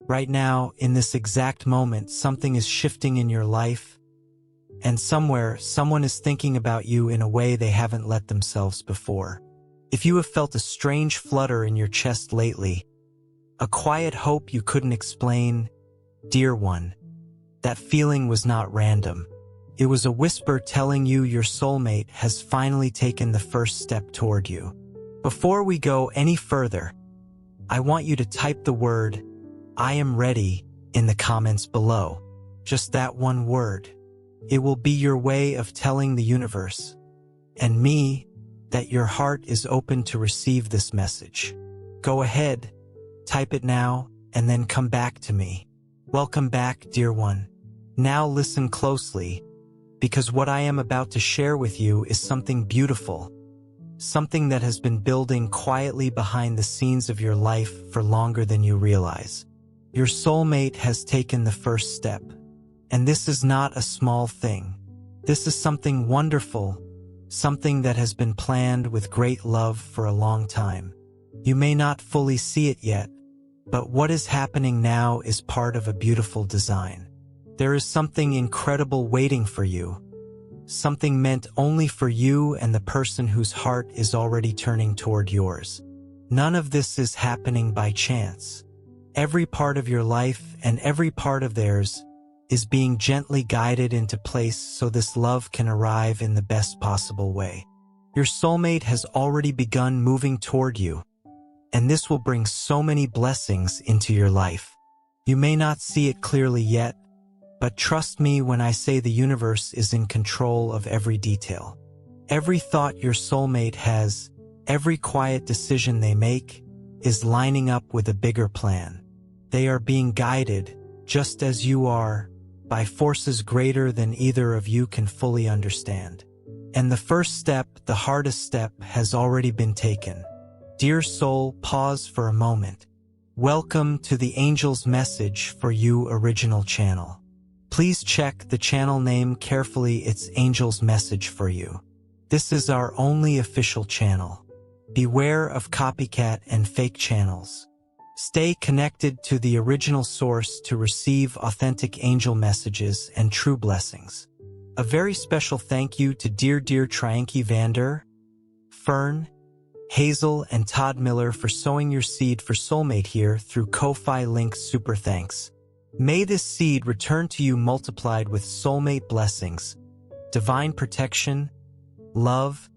Right now, in this exact moment, something is shifting in your life, and somewhere, someone is thinking about you in a way they haven't let themselves before. If you have felt a strange flutter in your chest lately, a quiet hope you couldn't explain, dear one, that feeling was not random. It was a whisper telling you your soulmate has finally taken the first step toward you. Before we go any further, I want you to type the word, "I am ready," in the comments below. Just that one word. It will be your way of telling the universe and me that your heart is open to receive this message. Go ahead, type it now, and then come back to me. Welcome back, dear one. Now listen closely, because what I am about to share with you is something beautiful, something that has been building quietly behind the scenes of your life for longer than you realize. Your soulmate has taken the first step. And this is not a small thing. This is something wonderful, something that has been planned with great love for a long time. You may not fully see it yet, but what is happening now is part of a beautiful design. There is something incredible waiting for you, something meant only for you and the person whose heart is already turning toward yours. None of this is happening by chance. Every part of your life and every part of theirs is being gently guided into place so this love can arrive in the best possible way. Your soulmate has already begun moving toward you, and this will bring so many blessings into your life. You may not see it clearly yet, but trust me when I say the universe is in control of every detail. Every thought your soulmate has, every quiet decision they make, is lining up with a bigger plan. They are being guided, just as you are, by forces greater than either of you can fully understand. And the first step, the hardest step, has already been taken. Dear soul, pause for a moment. Welcome to the Angel's Message for You original channel. Please check the channel name carefully. It's Angel's Message for You. This is our only official channel. Beware of copycat and fake channels. Stay connected to the original source to receive authentic angel messages and true blessings. A very special thank you to dear Trianki Vander, Fern, Hazel, and Todd Miller for sowing your seed for Soulmate here through Ko-Fi link. Super thanks. May this seed return to you multiplied with soulmate blessings, divine protection, love,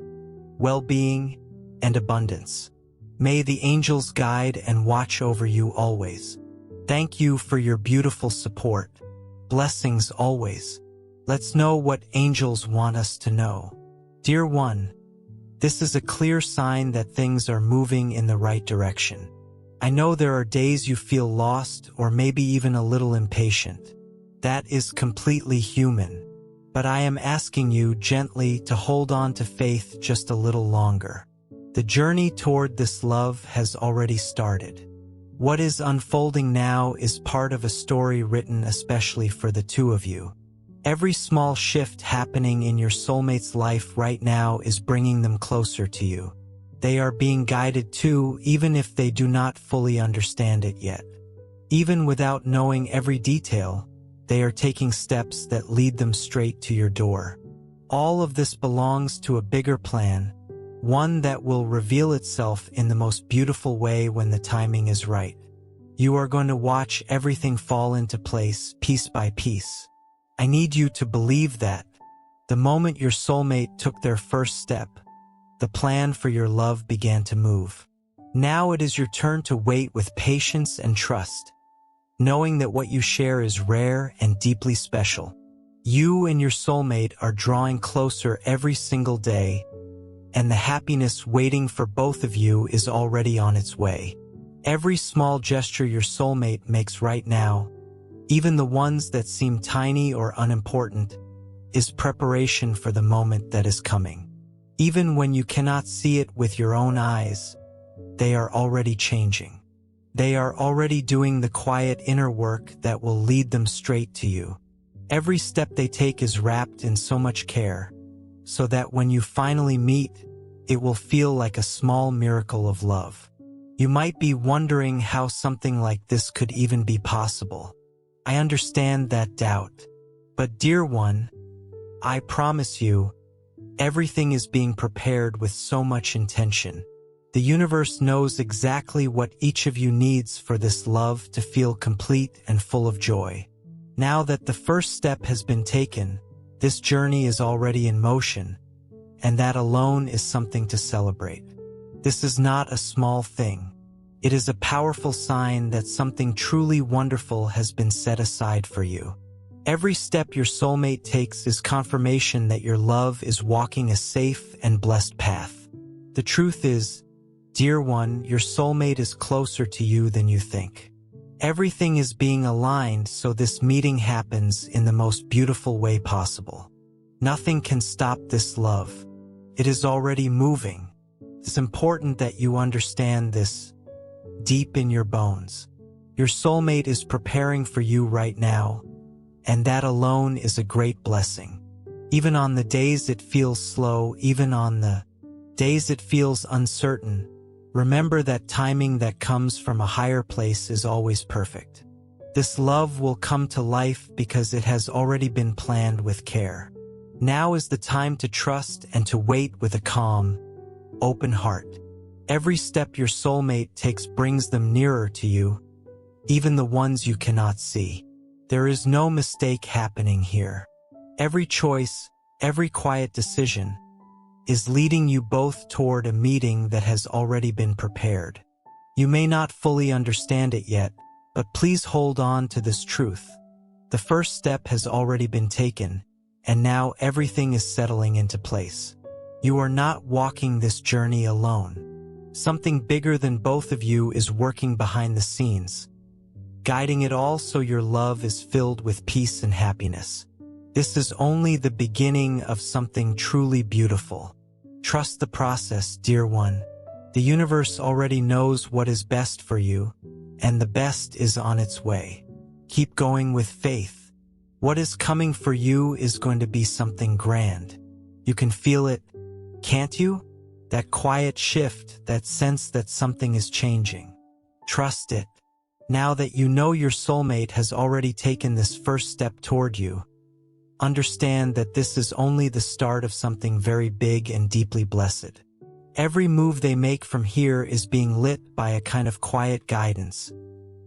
well-being, and abundance. May the angels guide and watch over you always. Thank you for your beautiful support. Blessings always. Let's know what angels want us to know. Dear one, this is a clear sign that things are moving in the right direction. I know there are days you feel lost or maybe even a little impatient. That is completely human. But I am asking you gently to hold on to faith just a little longer. The journey toward this love has already started. What is unfolding now is part of a story written especially for the two of you. Every small shift happening in your soulmate's life right now is bringing them closer to you. They are being guided too, even if they do not fully understand it yet. Even without knowing every detail, they are taking steps that lead them straight to your door. All of this belongs to a bigger plan, one that will reveal itself in the most beautiful way when the timing is right. You are going to watch everything fall into place, piece by piece. I need you to believe that. The moment your soulmate took their first step, the plan for your love began to move. Now it is your turn to wait with patience and trust, knowing that what you share is rare and deeply special. You and your soulmate are drawing closer every single day, and the happiness waiting for both of you is already on its way. Every small gesture your soulmate makes right now, even the ones that seem tiny or unimportant, is preparation for the moment that is coming. Even when you cannot see it with your own eyes, they are already changing. They are already doing the quiet inner work that will lead them straight to you. Every step they take is wrapped in so much care, so that when you finally meet, it will feel like a small miracle of love. You might be wondering how something like this could even be possible. I understand that doubt. But dear one, I promise you, everything is being prepared with so much intention. The universe knows exactly what each of you needs for this love to feel complete and full of joy. Now that the first step has been taken, this journey is already in motion, and that alone is something to celebrate. This is not a small thing. It is a powerful sign that something truly wonderful has been set aside for you. Every step your soulmate takes is confirmation that your love is walking a safe and blessed path. The truth is, dear one, your soulmate is closer to you than you think. Everything is being aligned so this meeting happens in the most beautiful way possible. Nothing can stop this love. It is already moving. It's important that you understand this deep in your bones. Your soulmate is preparing for you right now, and that alone is a great blessing. Even on the days it feels slow, even on the days it feels uncertain, remember that timing that comes from a higher place is always perfect. This love will come to life because it has already been planned with care. Now is the time to trust and to wait with a calm, open heart. Every step your soulmate takes brings them nearer to you, even the ones you cannot see. There is no mistake happening here. Every choice, every quiet decision, is leading you both toward a meeting that has already been prepared. You may not fully understand it yet, but please hold on to this truth. The first step has already been taken, and now everything is settling into place. You are not walking this journey alone. Something bigger than both of you is working behind the scenes, guiding it all so your love is filled with peace and happiness. This is only the beginning of something truly beautiful. Trust the process, dear one. The universe already knows what is best for you, and the best is on its way. Keep going with faith. What is coming for you is going to be something grand. You can feel it, can't you? That quiet shift, that sense that something is changing. Trust it. Now that you know your soulmate has already taken this first step toward you, understand that this is only the start of something very big and deeply blessed. Every move they make from here is being lit by a kind of quiet guidance,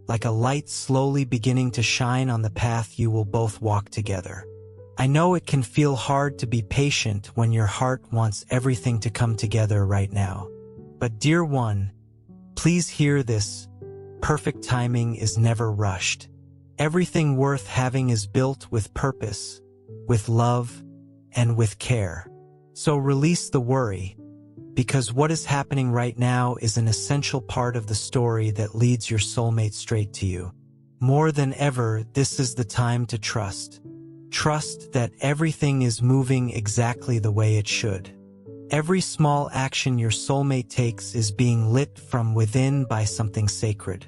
like a light slowly beginning to shine on the path you will both walk together. I know it can feel hard to be patient when your heart wants everything to come together right now. But dear one, please hear this. Perfect timing is never rushed. Everything worth having is built with purpose, with love, and with care. So release the worry, because what is happening right now is an essential part of the story that leads your soulmate straight to you. More than ever, this is the time to trust. Trust that everything is moving exactly the way it should. Every small action your soulmate takes is being lit from within by something sacred.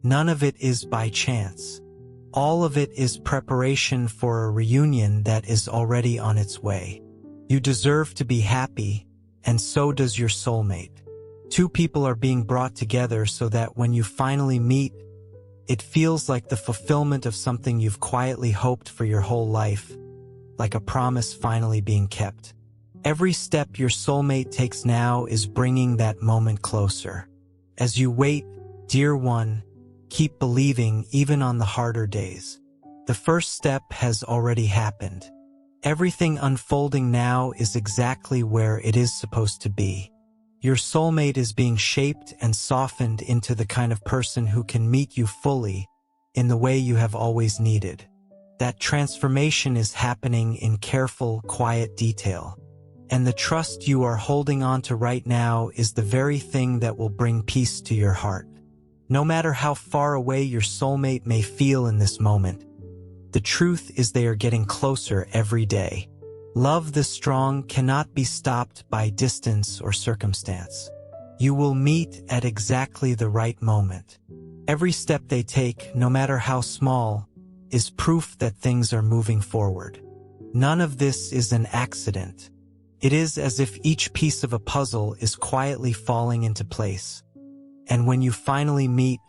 None of it is by chance. All of it is preparation for a reunion that is already on its way. You deserve to be happy, and so does your soulmate. Two people are being brought together so that when you finally meet, it feels like the fulfillment of something you've quietly hoped for your whole life, like a promise finally being kept. Every step your soulmate takes now is bringing that moment closer. As you wait, dear one, keep believing even on the harder days. The first step has already happened. Everything unfolding now is exactly where it is supposed to be. Your soulmate is being shaped and softened into the kind of person who can meet you fully in the way you have always needed. That transformation is happening in careful, quiet detail. And the trust you are holding on to right now is the very thing that will bring peace to your heart. No matter how far away your soulmate may feel in this moment, the truth is they are getting closer every day. Love this strong cannot be stopped by distance or circumstance. You will meet at exactly the right moment. Every step they take, no matter how small, is proof that things are moving forward. None of this is an accident. It is as if each piece of a puzzle is quietly falling into place. And when you finally meet,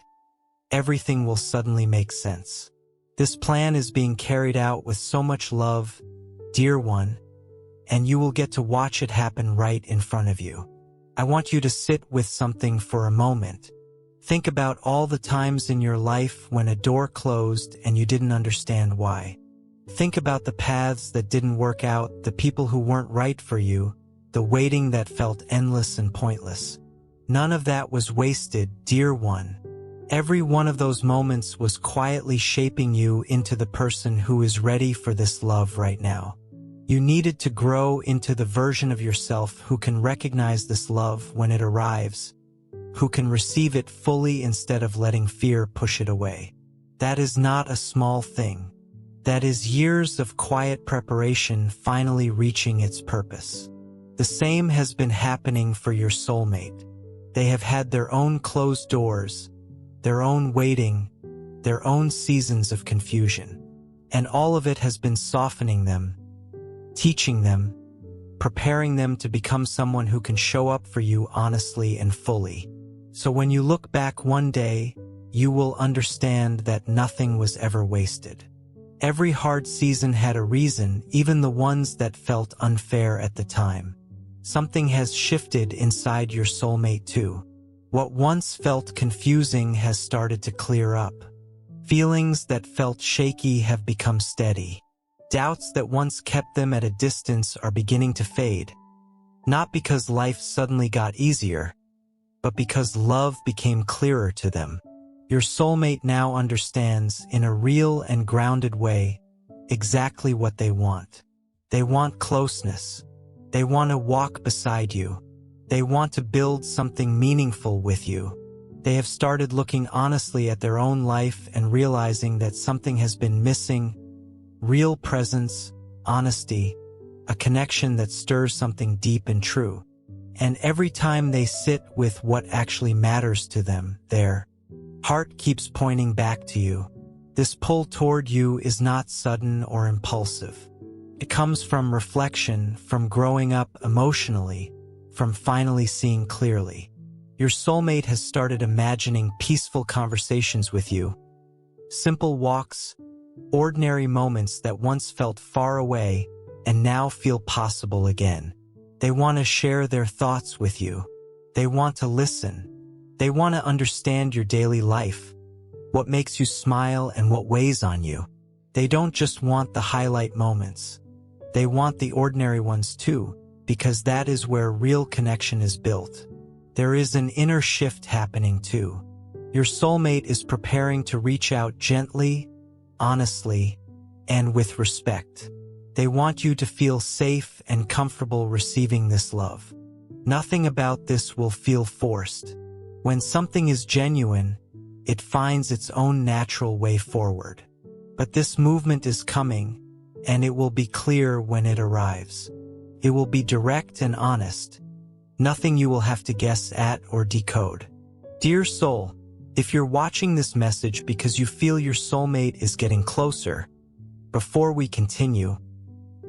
everything will suddenly make sense. This plan is being carried out with so much love, dear one, and you will get to watch it happen right in front of you. I want you to sit with something for a moment. Think about all the times in your life when a door closed and you didn't understand why. Think about the paths that didn't work out, the people who weren't right for you, the waiting that felt endless and pointless. None of that was wasted, dear one. Every one of those moments was quietly shaping you into the person who is ready for this love right now. You needed to grow into the version of yourself who can recognize this love when it arrives, who can receive it fully instead of letting fear push it away. That is not a small thing. That is years of quiet preparation finally reaching its purpose. The same has been happening for your soulmate. They have had their own closed doors, their own waiting, their own seasons of confusion. And all of it has been softening them, teaching them, preparing them to become someone who can show up for you honestly and fully. So when you look back one day, you will understand that nothing was ever wasted. Every hard season had a reason, even the ones that felt unfair at the time. Something has shifted inside your soulmate too. What once felt confusing has started to clear up. Feelings that felt shaky have become steady. Doubts that once kept them at a distance are beginning to fade. Not because life suddenly got easier, but because love became clearer to them. Your soulmate now understands, in a real and grounded way, exactly what they want. They want closeness. They want to walk beside you. They want to build something meaningful with you. They have started looking honestly at their own life and realizing that something has been missing: real presence, honesty, a connection that stirs something deep and true. And every time they sit with what actually matters to them, their heart keeps pointing back to you. This pull toward you is not sudden or impulsive. It comes from reflection, from growing up emotionally, from finally seeing clearly. Your soulmate has started imagining peaceful conversations with you. Simple walks, ordinary moments that once felt far away and now feel possible again. They want to share their thoughts with you. They want to listen. They want to understand your daily life, what makes you smile and what weighs on you. They don't just want the highlight moments. They want the ordinary ones too, because that is where real connection is built. There is an inner shift happening too. Your soulmate is preparing to reach out gently, honestly, and with respect. They want you to feel safe and comfortable receiving this love. Nothing about this will feel forced. When something is genuine, it finds its own natural way forward. But this movement is coming, and it will be clear when it arrives. It will be direct and honest. Nothing you will have to guess at or decode. Dear soul, if you're watching this message because you feel your soulmate is getting closer, before we continue,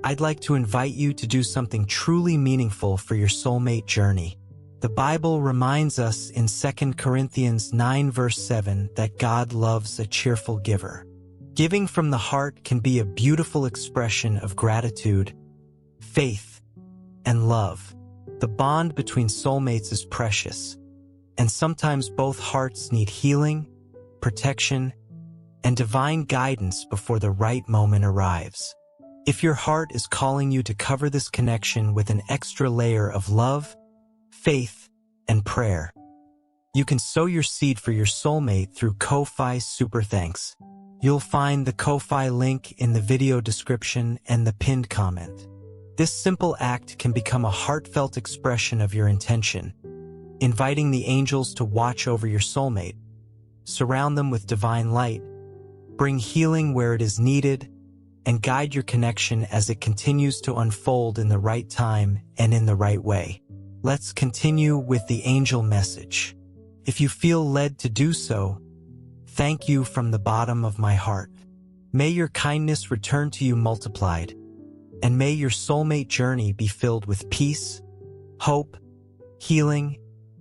I'd like to invite you to do something truly meaningful for your soulmate journey. The Bible reminds us in 2 Corinthians 9 verse 7 that God loves a cheerful giver. Giving from the heart can be a beautiful expression of gratitude, faith, and love. The bond between soulmates is precious, and sometimes both hearts need healing, protection, and divine guidance before the right moment arrives. If your heart is calling you to cover this connection with an extra layer of love, faith, and prayer, you can sow your seed for your soulmate through Ko-Fi Super Thanks. You'll find the Ko-Fi link in the video description and the pinned comment. This simple act can become a heartfelt expression of your intention, inviting the angels to watch over your soulmate, surround them with divine light, bring healing where it is needed, and guide your connection as it continues to unfold in the right time and in the right way. Let's continue with the angel message. If you feel led to do so, thank you from the bottom of my heart. May your kindness return to you multiplied, and may your soulmate journey be filled with peace, hope, healing,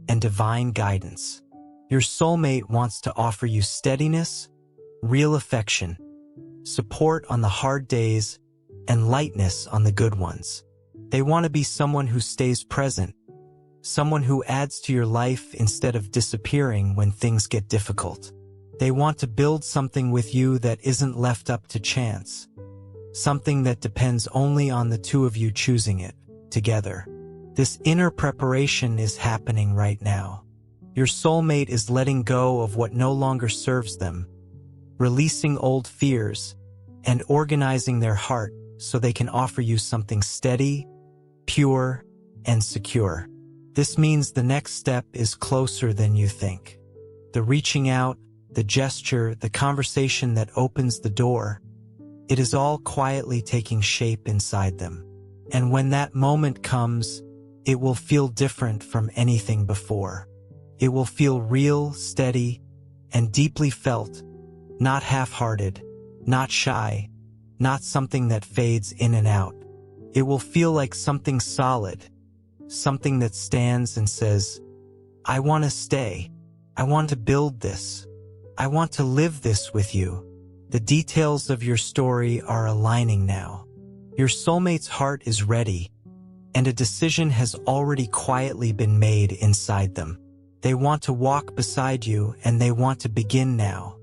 and divine guidance. Your soulmate wants to offer you steadiness, real affection, support on the hard days, and lightness on the good ones. They want to be someone who stays present, someone who adds to your life instead of disappearing when things get difficult. They want to build something with you that isn't left up to chance, something that depends only on the two of you choosing it together. This inner preparation is happening right now. Your soulmate is letting go of what no longer serves them, releasing old fears, and organizing their heart so they can offer you something steady, pure, and secure. This means the next step is closer than you think. The reaching out, the gesture, the conversation that opens the door, it is all quietly taking shape inside them. And when that moment comes, it will feel different from anything before. It will feel real, steady, and deeply felt, not half-hearted, not shy, not something that fades in and out. It will feel like something solid, something that stands and says, I want to stay. I want to build this. I want to live this with you. The details of your story are aligning now. Your soulmate's heart is ready, and a decision has already quietly been made inside them. They want to walk beside you, and they want to begin now.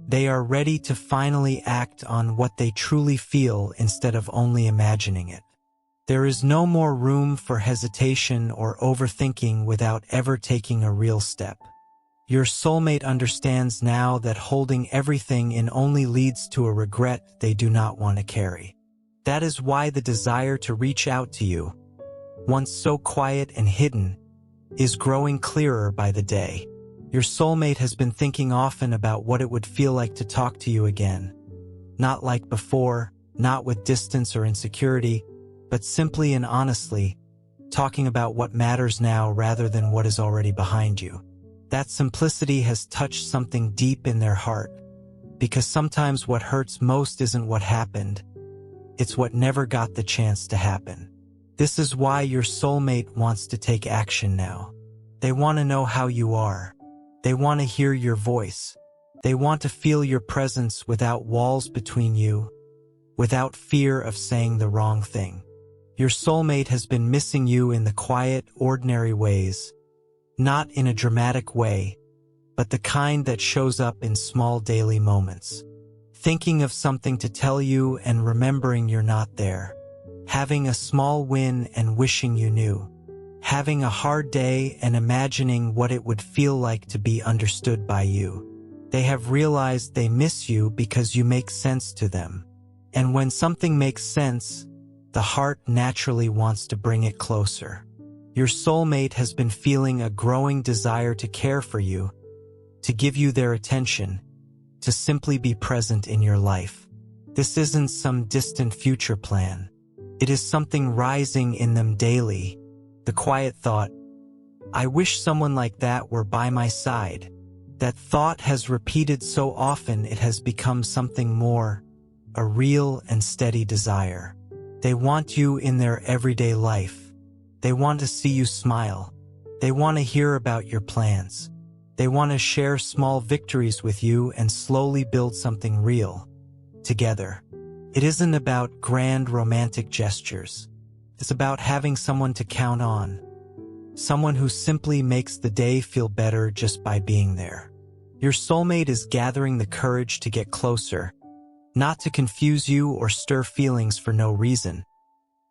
They are ready to finally act on what they truly feel instead of only imagining it. There is no more room for hesitation or overthinking without ever taking a real step. Your soulmate understands now that holding everything in only leads to a regret they do not want to carry. That is why the desire to reach out to you, once so quiet and hidden, is growing clearer by the day. Your soulmate has been thinking often about what it would feel like to talk to you again. Not like before, not with distance or insecurity, but simply and honestly, talking about what matters now rather than what is already behind you. That simplicity has touched something deep in their heart, because sometimes what hurts most isn't what happened, it's what never got the chance to happen. This is why your soulmate wants to take action now. They want to know how you are. They want to hear your voice. They want to feel your presence without walls between you, without fear of saying the wrong thing. Your soulmate has been missing you in the quiet, ordinary ways, not in a dramatic way, but the kind that shows up in small daily moments. Thinking of something to tell you and remembering you're not there. Having a small win and wishing you knew. Having a hard day and imagining what it would feel like to be understood by you. They have realized they miss you because you make sense to them. And when something makes sense, the heart naturally wants to bring it closer. Your soulmate has been feeling a growing desire to care for you, to give you their attention, to simply be present in your life. This isn't some distant future plan. It is something rising in them daily. The quiet thought, I wish someone like that were by my side. That thought has repeated so often it has become something more, a real and steady desire. They want you in their everyday life. They want to see you smile. They want to hear about your plans. They want to share small victories with you and slowly build something real together. It isn't about grand romantic gestures. It's about having someone to count on. Someone who simply makes the day feel better just by being there. Your soulmate is gathering the courage to get closer, not to confuse you or stir feelings for no reason,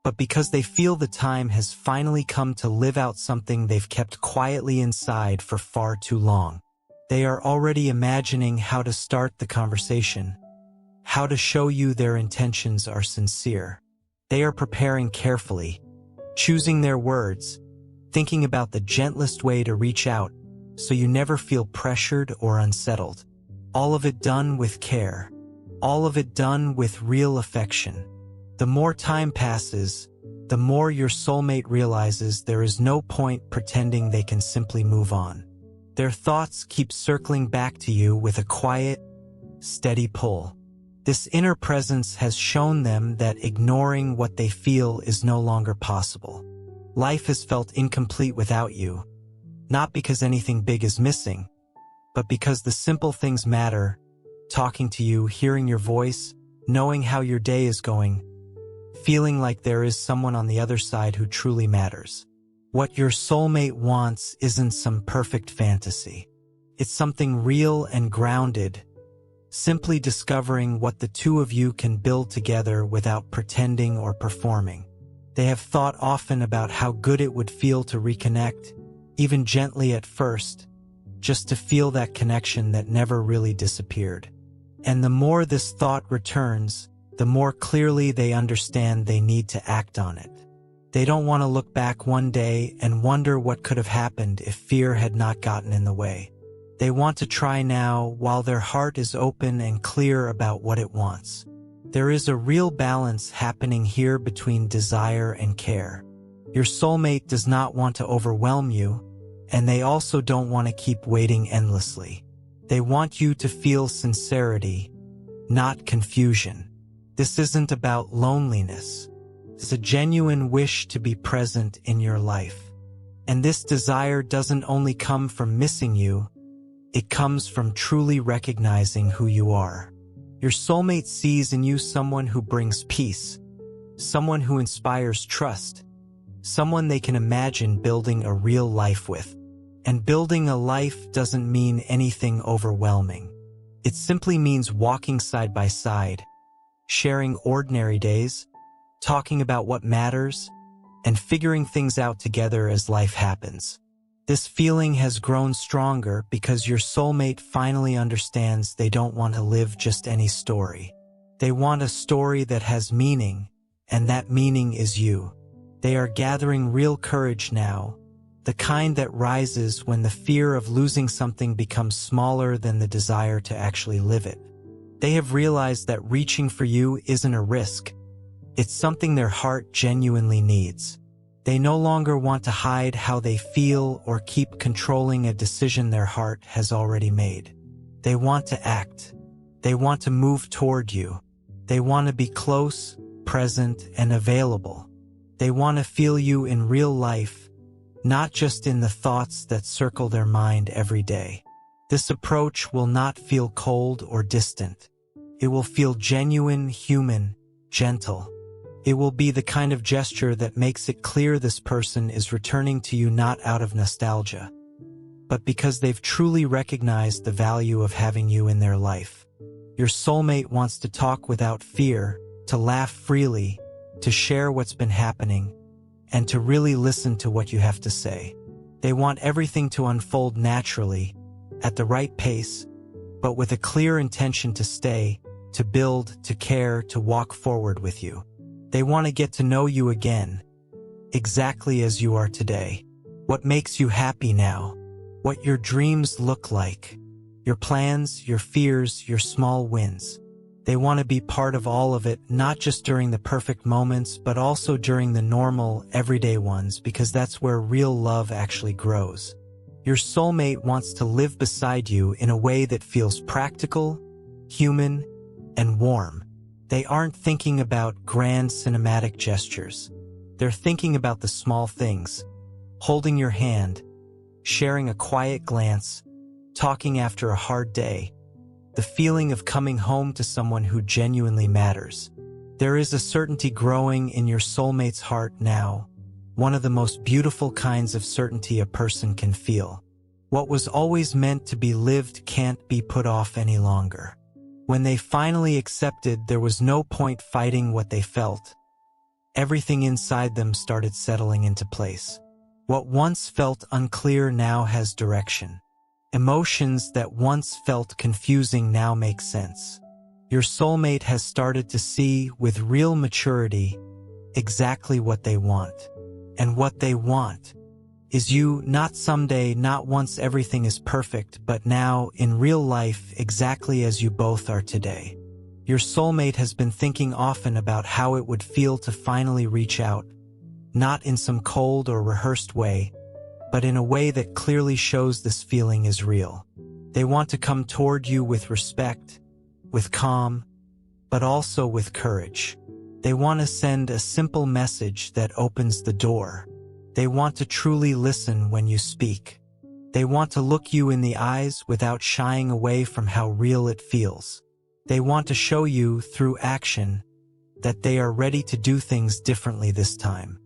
but because they feel the time has finally come to live out something they've kept quietly inside for far too long. They are already imagining how to start the conversation, how to show you their intentions are sincere. They are preparing carefully, choosing their words, thinking about the gentlest way to reach out so you never feel pressured or unsettled. All of it done with care. All of it done with real affection. The more time passes, the more your soulmate realizes there is no point pretending they can simply move on. Their thoughts keep circling back to you with a quiet, steady pull. This inner presence has shown them that ignoring what they feel is no longer possible. Life has felt incomplete without you, not because anything big is missing, but because the simple things matter, talking to you, hearing your voice, knowing how your day is going, feeling like there is someone on the other side who truly matters. What your soulmate wants isn't some perfect fantasy. It's something real and grounded, simply discovering what the two of you can build together without pretending or performing. They have thought often about how good it would feel to reconnect, even gently at first, just to feel that connection that never really disappeared. And the more this thought returns, the more clearly they understand they need to act on it. They don't want to look back one day and wonder what could have happened if fear had not gotten in the way. They want to try now while their heart is open and clear about what it wants. There is a real balance happening here between desire and care. Your soulmate does not want to overwhelm you, and they also don't want to keep waiting endlessly. They want you to feel sincerity, not confusion. This isn't about loneliness. It's a genuine wish to be present in your life. And this desire doesn't only come from missing you, it comes from truly recognizing who you are. Your soulmate sees in you someone who brings peace, someone who inspires trust, someone they can imagine building a real life with. And building a life doesn't mean anything overwhelming. It simply means walking side by side, sharing ordinary days, talking about what matters, and figuring things out together as life happens. This feeling has grown stronger because your soulmate finally understands they don't want to live just any story. They want a story that has meaning, and that meaning is you. They are gathering real courage now, the kind that rises when the fear of losing something becomes smaller than the desire to actually live it. They have realized that reaching for you isn't a risk. It's something their heart genuinely needs. They no longer want to hide how they feel or keep controlling a decision their heart has already made. They want to act. They want to move toward you. They want to be close, present, and available. They want to feel you in real life, not just in the thoughts that circle their mind every day. This approach will not feel cold or distant. It will feel genuine, human, gentle. It will be the kind of gesture that makes it clear this person is returning to you not out of nostalgia, but because they've truly recognized the value of having you in their life. Your soulmate wants to talk without fear, to laugh freely, to share what's been happening, and to really listen to what you have to say. They want everything to unfold naturally, at the right pace, but with a clear intention to stay, to build, to care, to walk forward with you. They want to get to know you again, exactly as you are today. What makes you happy now? What your dreams look like? Your plans, your fears, your small wins. They want to be part of all of it, not just during the perfect moments, but also during the normal, everyday ones, because that's where real love actually grows. Your soulmate wants to live beside you in a way that feels practical, human, and warm. They aren't thinking about grand cinematic gestures. They're thinking about the small things, holding your hand, sharing a quiet glance, talking after a hard day, the feeling of coming home to someone who genuinely matters. There is a certainty growing in your soulmate's heart now, one of the most beautiful kinds of certainty a person can feel. What was always meant to be lived can't be put off any longer. When they finally accepted there was no point fighting what they felt, everything inside them started settling into place. What once felt unclear now has direction. Emotions that once felt confusing now make sense. Your soulmate has started to see, with real maturity, exactly what they want. And what they want is you, not someday, not once everything is perfect, but now, in real life, exactly as you both are today. Your soulmate has been thinking often about how it would feel to finally reach out, not in some cold or rehearsed way, but in a way that clearly shows this feeling is real. They want to come toward you with respect, with calm, but also with courage. They want to send a simple message that opens the door. They want to truly listen when you speak. They want to look you in the eyes without shying away from how real it feels. They want to show you, through action, that they are ready to do things differently this time.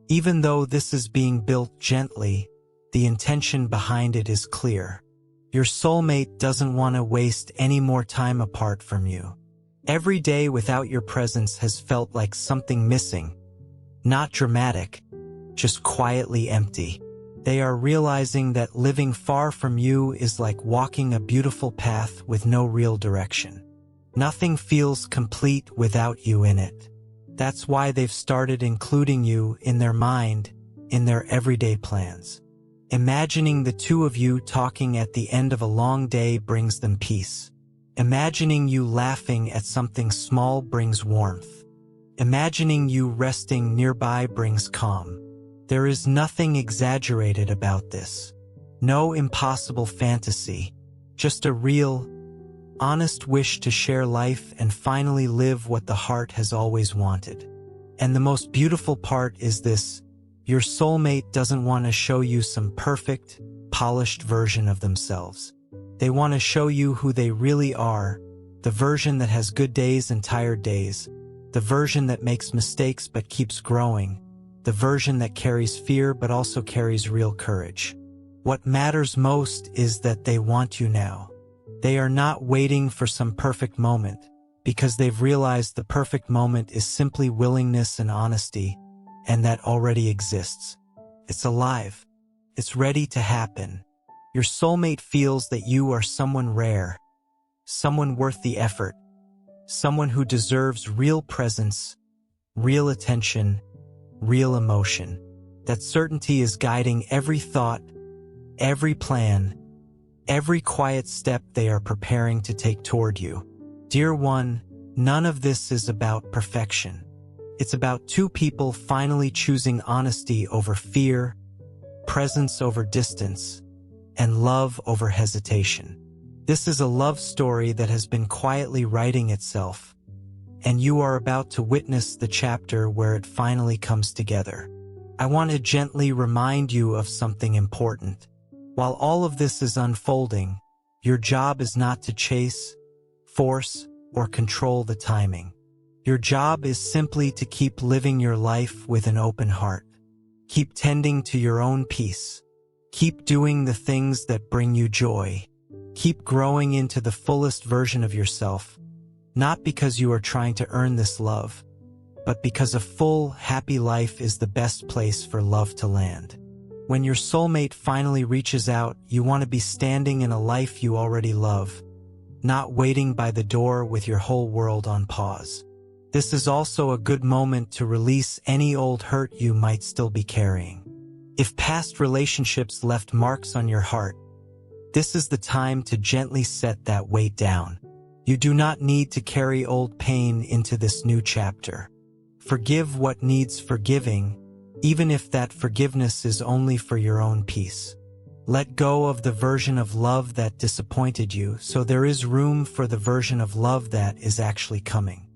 Even though this is being built gently, the intention behind it is clear. Your soulmate doesn't want to waste any more time apart from you. Every day without your presence has felt like something missing. Not dramatic, just quietly empty. They are realizing that living far from you is like walking a beautiful path with no real direction. Nothing feels complete without you in it. That's why they've started including you in their mind, in their everyday plans. Imagining the two of you talking at the end of a long day brings them peace. Imagining you laughing at something small brings warmth. Imagining you resting nearby brings calm. There is nothing exaggerated about this. No impossible fantasy. Just a real, honest wish to share life and finally live what the heart has always wanted. And the most beautiful part is this: your soulmate doesn't want to show you some perfect, polished version of themselves. They want to show you who they really are, the version that has good days and tired days, the version that makes mistakes but keeps growing, the version that carries fear but also carries real courage. What matters most is that they want you now. They are not waiting for some perfect moment, because they've realized the perfect moment is simply willingness and honesty, and that already exists. It's alive. It's ready to happen. Your soulmate feels that you are someone rare, someone worth the effort, someone who deserves real presence, real attention, real emotion. That certainty is guiding every thought, every plan, every quiet step they are preparing to take toward you. Dear one, none of this is about perfection. It's about two people finally choosing honesty over fear, presence over distance, and love over hesitation. This is a love story that has been quietly writing itself, and you are about to witness the chapter where it finally comes together. I want to gently remind you of something important. While all of this is unfolding, your job is not to chase, force, or control the timing. Your job is simply to keep living your life with an open heart. Keep tending to your own peace. Keep doing the things that bring you joy. Keep growing into the fullest version of yourself, not because you are trying to earn this love, but because a full, happy life is the best place for love to land. When your soulmate finally reaches out, you want to be standing in a life you already love, not waiting by the door with your whole world on pause. This is also a good moment to release any old hurt you might still be carrying. If past relationships left marks on your heart, this is the time to gently set that weight down. You do not need to carry old pain into this new chapter. Forgive what needs forgiving, even if that forgiveness is only for your own peace. Let go of the version of love that disappointed you, so there is room for the version of love that is actually coming.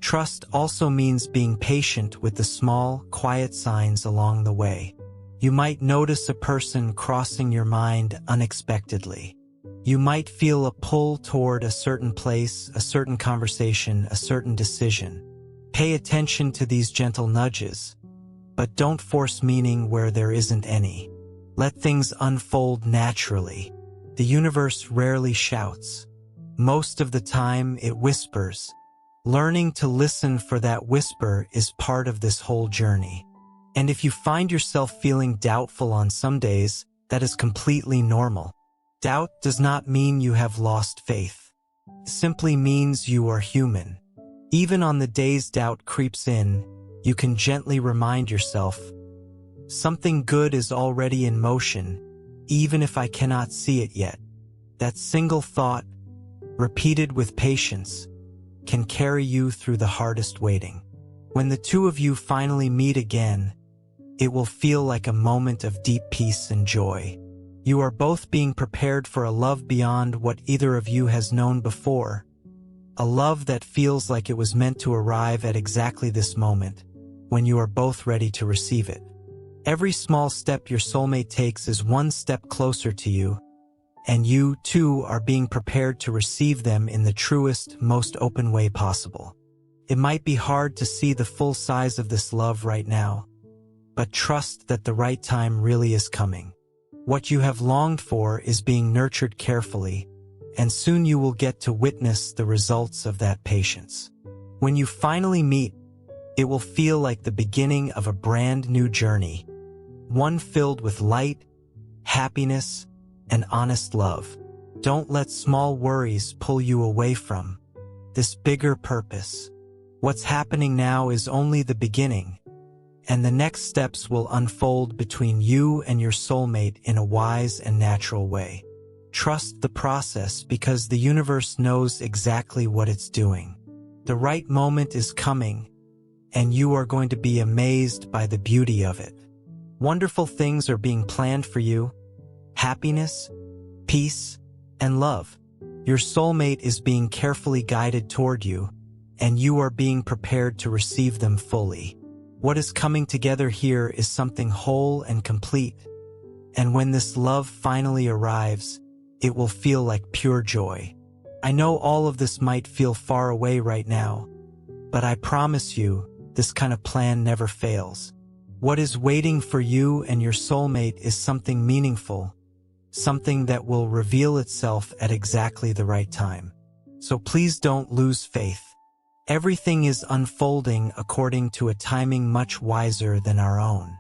Trust also means being patient with the small, quiet signs along the way. You might notice a person crossing your mind unexpectedly. You might feel a pull toward a certain place, a certain conversation, a certain decision. Pay attention to these gentle nudges, but don't force meaning where there isn't any. Let things unfold naturally. The universe rarely shouts. Most of the time, it whispers. Learning to listen for that whisper is part of this whole journey. And if you find yourself feeling doubtful on some days, that is completely normal. Doubt does not mean you have lost faith. It simply means you are human. Even on the days doubt creeps in, you can gently remind yourself, something good is already in motion, even if I cannot see it yet. That single thought, repeated with patience, can carry you through the hardest waiting. When the two of you finally meet again, it will feel like a moment of deep peace and joy. You are both being prepared for a love beyond what either of you has known before, a love that feels like it was meant to arrive at exactly this moment, when you are both ready to receive it. Every small step your soulmate takes is one step closer to you, and you, too, are being prepared to receive them in the truest, most open way possible. It might be hard to see the full size of this love right now, but trust that the right time really is coming. What you have longed for is being nurtured carefully, and soon you will get to witness the results of that patience. When you finally meet, it will feel like the beginning of a brand new journey, one filled with light, happiness, and honest love. Don't let small worries pull you away from this bigger purpose. What's happening now is only the beginning, and the next steps will unfold between you and your soulmate in a wise and natural way. Trust the process because the universe knows exactly what it's doing. The right moment is coming, and you are going to be amazed by the beauty of it. Wonderful things are being planned for you: happiness, peace, and love. Your soulmate is being carefully guided toward you, and you are being prepared to receive them fully. What is coming together here is something whole and complete, and when this love finally arrives, it will feel like pure joy. I know all of this might feel far away right now, but I promise you, this kind of plan never fails. What is waiting for you and your soulmate is something meaningful, something that will reveal itself at exactly the right time. So please don't lose faith. Everything is unfolding according to a timing much wiser than our own.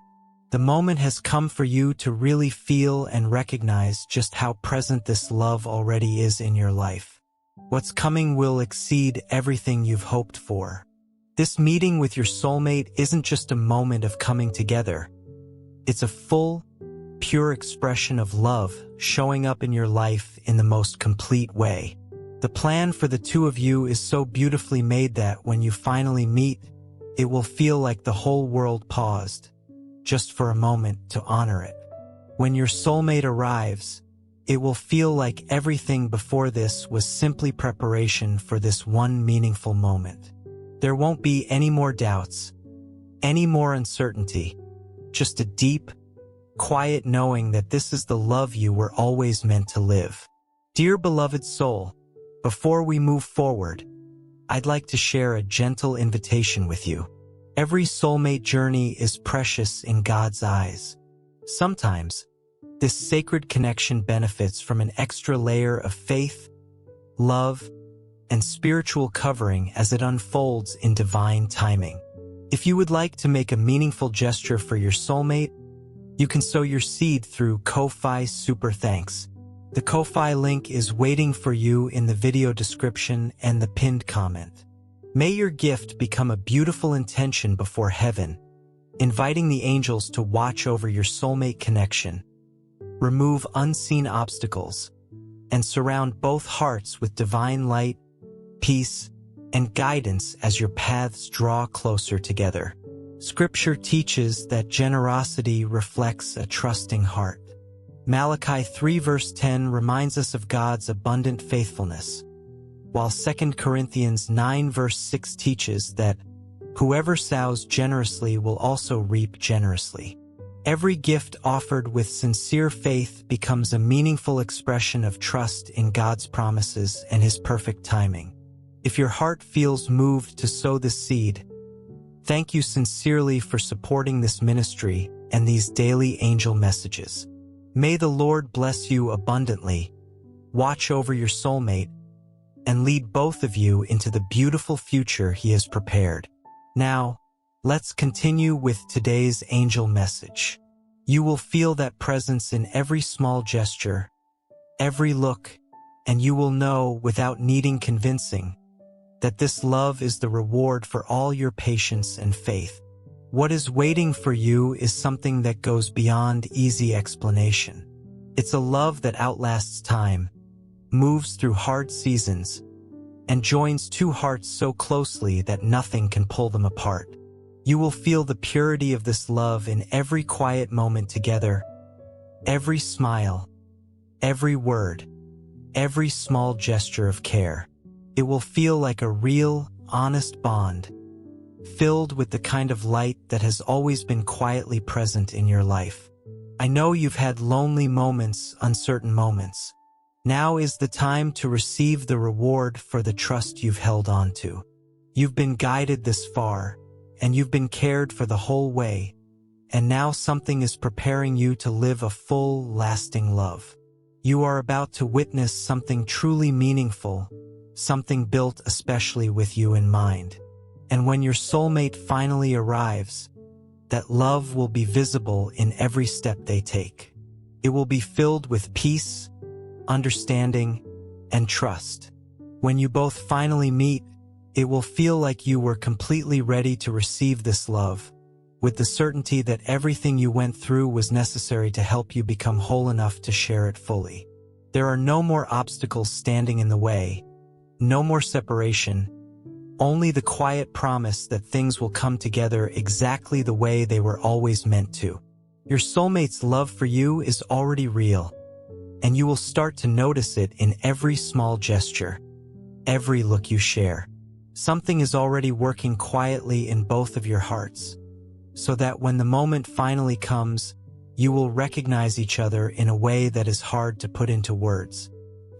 The moment has come for you to really feel and recognize just how present this love already is in your life. What's coming will exceed everything you've hoped for. This meeting with your soulmate isn't just a moment of coming together. It's a full, pure expression of love showing up in your life in the most complete way. The plan for the two of you is so beautifully made that when you finally meet, it will feel like the whole world paused, just for a moment to honor it. When your soulmate arrives, it will feel like everything before this was simply preparation for this one meaningful moment. There won't be any more doubts, any more uncertainty, just a deep, quiet knowing that this is the love you were always meant to live. Dear beloved soul, before we move forward, I'd like to share a gentle invitation with you. Every soulmate journey is precious in God's eyes. Sometimes, this sacred connection benefits from an extra layer of faith, love, and spiritual covering as it unfolds in divine timing. If you would like to make a meaningful gesture for your soulmate, you can sow your seed through Ko-Fi Super Thanks. The Ko-Fi link is waiting for you in the video description and the pinned comment. May your gift become a beautiful intention before heaven, inviting the angels to watch over your soulmate connection, remove unseen obstacles, and surround both hearts with divine light, peace, and guidance as your paths draw closer together. Scripture teaches that generosity reflects a trusting heart. Malachi 3 verse 10 reminds us of God's abundant faithfulness, while 2 Corinthians 9 verse 6 teaches that whoever sows generously will also reap generously. Every gift offered with sincere faith becomes a meaningful expression of trust in God's promises and His perfect timing. If your heart feels moved to sow this seed, thank you sincerely for supporting this ministry and these daily angel messages. May the Lord bless you abundantly, watch over your soulmate, and lead both of you into the beautiful future He has prepared. Now, let's continue with today's angel message. You will feel that presence in every small gesture, every look, and you will know, without needing convincing, that this love is the reward for all your patience and faith. What is waiting for you is something that goes beyond easy explanation. It's a love that outlasts time, moves through hard seasons, and joins two hearts so closely that nothing can pull them apart. You will feel the purity of this love in every quiet moment together, every smile, every word, every small gesture of care. It will feel like a real, honest bond, filled with the kind of light that has always been quietly present in your life. I know you've had lonely moments, uncertain moments. Now is the time to receive the reward for the trust you've held on to. You've been guided this far, and you've been cared for the whole way, and now something is preparing you to live a full, lasting love. You are about to witness something truly meaningful, something built especially with you in mind. And when your soulmate finally arrives, that love will be visible in every step they take. It will be filled with peace, understanding, and trust. When you both finally meet, it will feel like you were completely ready to receive this love, with the certainty that everything you went through was necessary to help you become whole enough to share it fully. There are no more obstacles standing in the way, no more separation, only the quiet promise that things will come together exactly the way they were always meant to. Your soulmate's love for you is already real, and you will start to notice it in every small gesture, every look you share. Something is already working quietly in both of your hearts, so that when the moment finally comes, you will recognize each other in a way that is hard to put into words.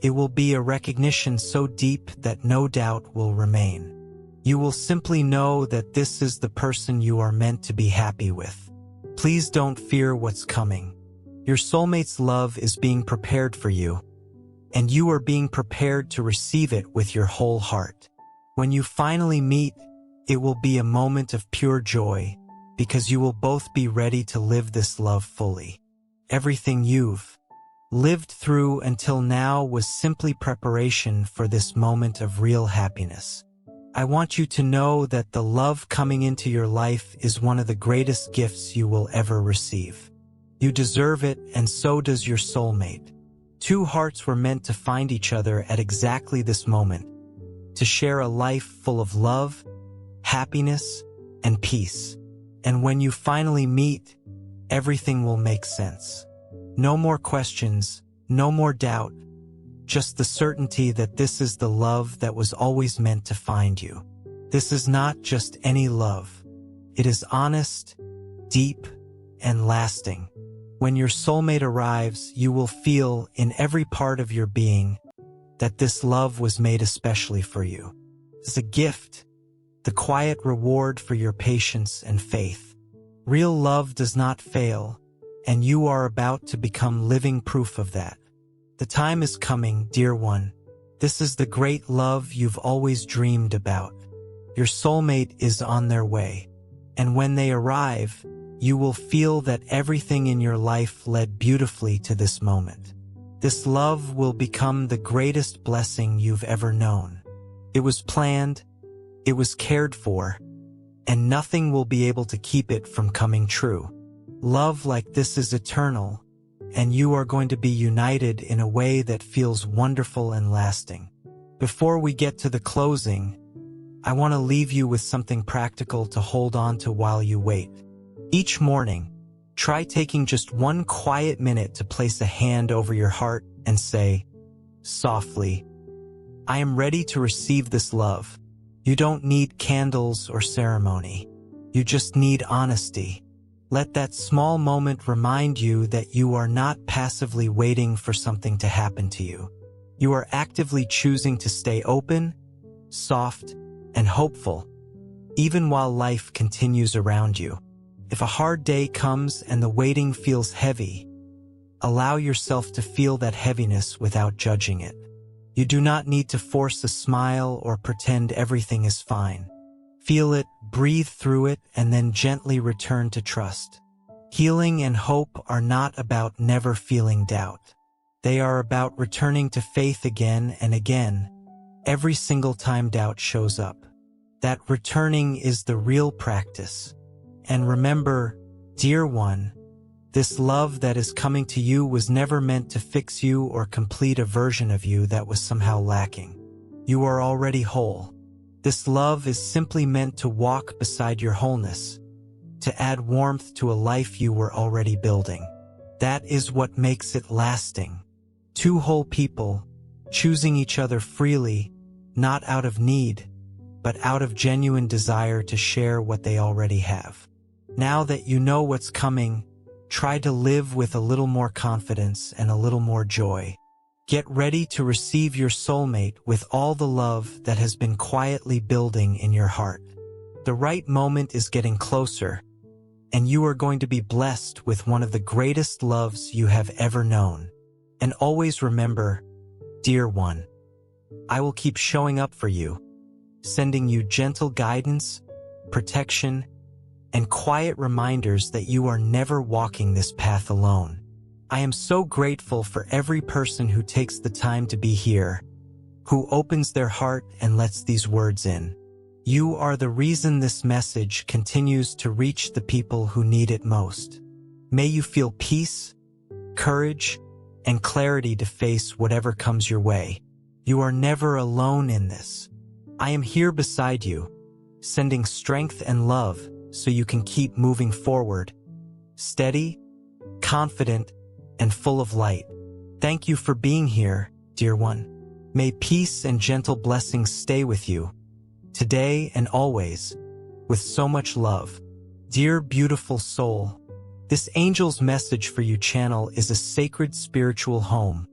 It will be a recognition so deep that no doubt will remain. You will simply know that this is the person you are meant to be happy with. Please don't fear what's coming. Your soulmate's love is being prepared for you, and you are being prepared to receive it with your whole heart. When you finally meet, it will be a moment of pure joy, because you will both be ready to live this love fully. Everything you've lived through until now was simply preparation for this moment of real happiness. I want you to know that the love coming into your life is one of the greatest gifts you will ever receive. You deserve it, and so does your soulmate. Two hearts were meant to find each other at exactly this moment, to share a life full of love, happiness, and peace. And when you finally meet, everything will make sense. No more questions, no more doubt, just the certainty that this is the love that was always meant to find you. This is not just any love. It is honest, deep, and lasting. When your soulmate arrives, you will feel in every part of your being that this love was made especially for you. It's a gift, the quiet reward for your patience and faith. Real love does not fail, and you are about to become living proof of that. The time is coming, dear one. This is the great love you've always dreamed about. Your soulmate is on their way, and when they arrive, you will feel that everything in your life led beautifully to this moment. This love will become the greatest blessing you've ever known. It was planned, it was cared for, and nothing will be able to keep it from coming true. Love like this is eternal, and you are going to be united in a way that feels wonderful and lasting. Before we get to the closing, I want to leave you with something practical to hold on to while you wait. Each morning, try taking just one quiet minute to place a hand over your heart and say, softly, I am ready to receive this love. You don't need candles or ceremony. You just need honesty. Let that small moment remind you that you are not passively waiting for something to happen to you. You are actively choosing to stay open, soft, and hopeful, even while life continues around you. If a hard day comes and the waiting feels heavy, allow yourself to feel that heaviness without judging it. You do not need to force a smile or pretend everything is fine. Feel it, breathe through it, and then gently return to trust. Healing and hope are not about never feeling doubt. They are about returning to faith again and again, every single time doubt shows up. That returning is the real practice. And remember, dear one, this love that is coming to you was never meant to fix you or complete a version of you that was somehow lacking. You are already whole. This love is simply meant to walk beside your wholeness, to add warmth to a life you were already building. That is what makes it lasting. Two whole people, choosing each other freely, not out of need, but out of genuine desire to share what they already have. Now that you know what's coming, try to live with a little more confidence and a little more joy. Get ready to receive your soulmate with all the love that has been quietly building in your heart. The right moment is getting closer, and you are going to be blessed with one of the greatest loves you have ever known. And always remember, dear one, I will keep showing up for you, sending you gentle guidance, protection, and quiet reminders that you are never walking this path alone. I am so grateful for every person who takes the time to be here, who opens their heart and lets these words in. You are the reason this message continues to reach the people who need it most. May you feel peace, courage, and clarity to face whatever comes your way. You are never alone in this. I am here beside you, sending strength and love so you can keep moving forward, steady, confident, and full of light. Thank you for being here, dear one. May peace and gentle blessings stay with you, today and always, with so much love. Dear beautiful soul, this angel's message for you channel is a sacred spiritual home,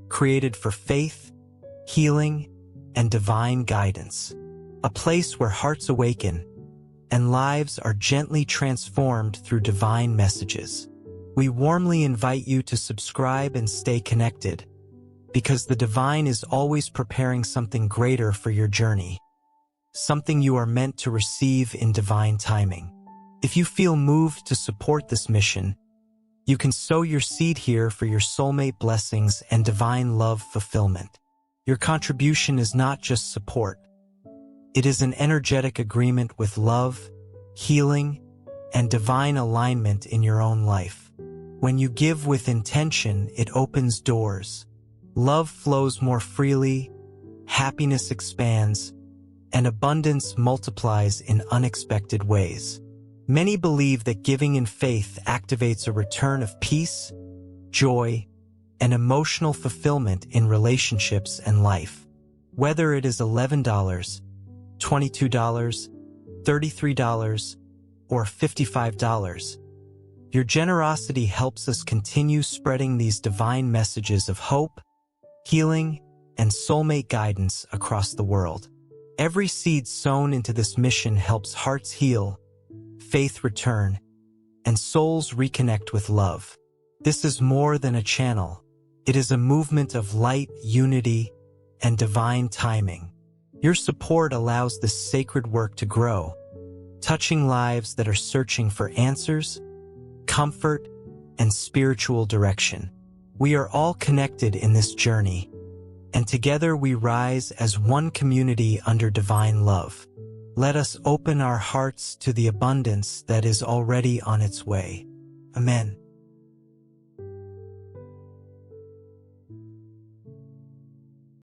created for faith, healing, and divine guidance. A place where hearts awaken and lives are gently transformed through divine messages. We warmly invite you to subscribe and stay connected, because the divine is always preparing something greater for your journey, something you are meant to receive in divine timing. If you feel moved to support this mission, you can sow your seed here for your soulmate blessings and divine love fulfillment. Your contribution is not just support. It is an energetic agreement with love, healing, and divine alignment in your own life. When you give with intention, it opens doors. Love flows more freely, happiness expands, and abundance multiplies in unexpected ways. Many believe that giving in faith activates a return of peace, joy, and emotional fulfillment in relationships and life. Whether it is $11, $22, $33, or $55, your generosity helps us continue spreading these divine messages of hope, healing, and soulmate guidance across the world. Every seed sown into this mission helps hearts heal, faith return, and souls reconnect with love. This is more than a channel. It is a movement of light, unity, and divine timing. Your support allows this sacred work to grow, touching lives that are searching for answers, comfort, and spiritual direction. We are all connected in this journey, and together we rise as one community under divine love. Let us open our hearts to the abundance that is already on its way. Amen.